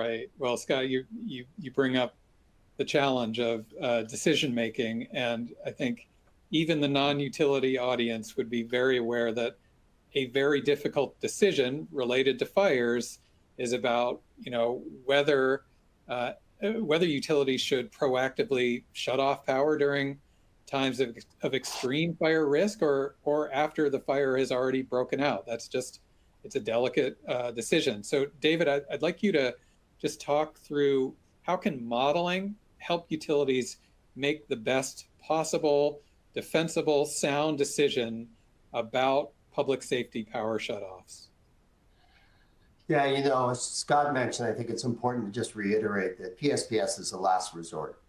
Right. Well, Scott, you bring up the challenge of decision making, and I think even the non-utility audience would be very aware that a very difficult decision related to fires is about, whether utilities should proactively shut off power during times of extreme fire risk or after the fire has already broken out. It's a delicate decision. So David, I'd like you to just talk through how can modeling help utilities make the best possible, defensible, sound decision about public safety power shutoffs. Yeah, as Scott mentioned, I think it's important to just reiterate that PSPS is the last resort.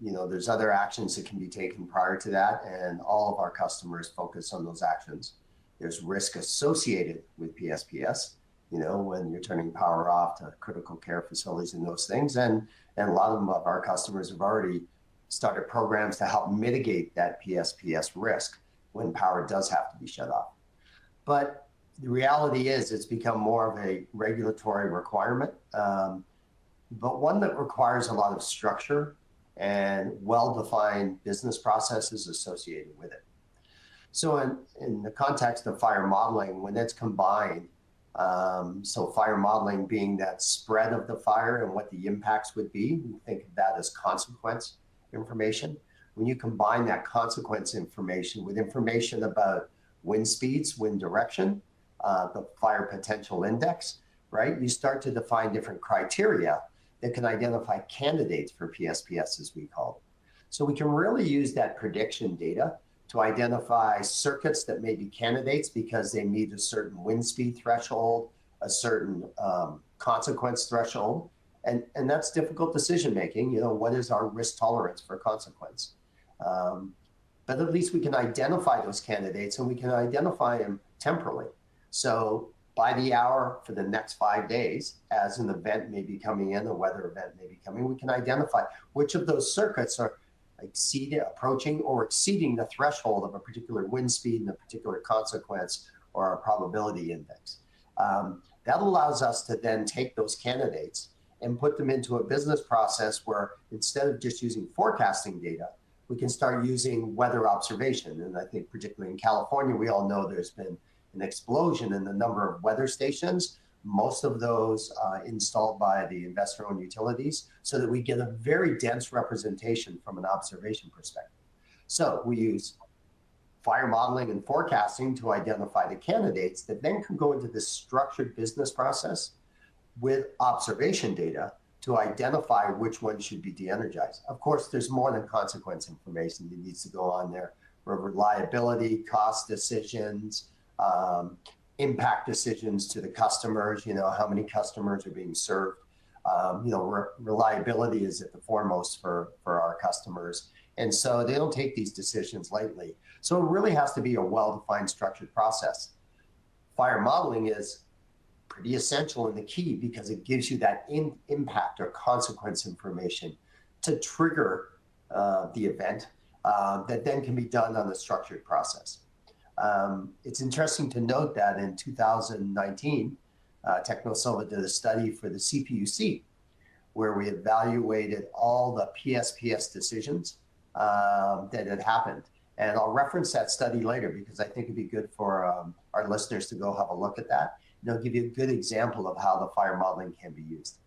There's other actions that can be taken prior to that, and all of our customers focus on those actions. There's risk associated with PSPS, when you're turning power off to critical care facilities and those things. And a lot of our customers have already started programs to help mitigate that PSPS risk when power does have to be shut off. But the reality is it's become more of a regulatory requirement, but one that requires a lot of structure and well-defined business processes associated with it. So in the context of fire modeling, when it's combined, so fire modeling being that spread of the fire and what the impacts would be, we think of that as consequence information. When you combine that consequence information with information about wind speeds, wind direction, the fire potential index, right? You start to define different criteria that can identify candidates for PSPS, as we call it. So we can really use that prediction data to identify circuits that may be candidates because they meet a certain wind speed threshold, a certain consequence threshold, and that's difficult decision making. What is our risk tolerance for consequence? But at least we can identify those candidates, and we can identify them temporally. So by the hour for the next 5 days, as an event may be coming in, a weather event may be coming, we can identify which of those circuits are approaching or exceeding the threshold of a particular wind speed and a particular consequence or a probability index. That allows us to then take those candidates and put them into a business process where instead of just using forecasting data, we can start using weather observation. And I think particularly in California, we all know there's been an explosion in the number of weather stations, most of those installed by the investor-owned utilities, so that we get a very dense representation from an observation perspective. So we use fire modeling and forecasting to identify the candidates that then can go into this structured business process with observation data to identify which one should be de-energized. Of course, there's more than consequence information that needs to go on there. Reliability, cost decisions, impact decisions to the customers, how many customers are being served. Reliability is at the foremost for our customers. And so they don't take these decisions lightly. So it really has to be a well-defined structured process. Fire modeling is pretty essential and the key because it gives you that impact or consequence information to trigger the event that then can be done on the structured process. It's interesting to note that in 2019, TechnoSilva did a study for the CPUC where we evaluated all the PSPS decisions that had happened. And I'll reference that study later because I think it'd be good for our listeners to go have a look at that. And it'll give you a good example of how the fire modeling can be used.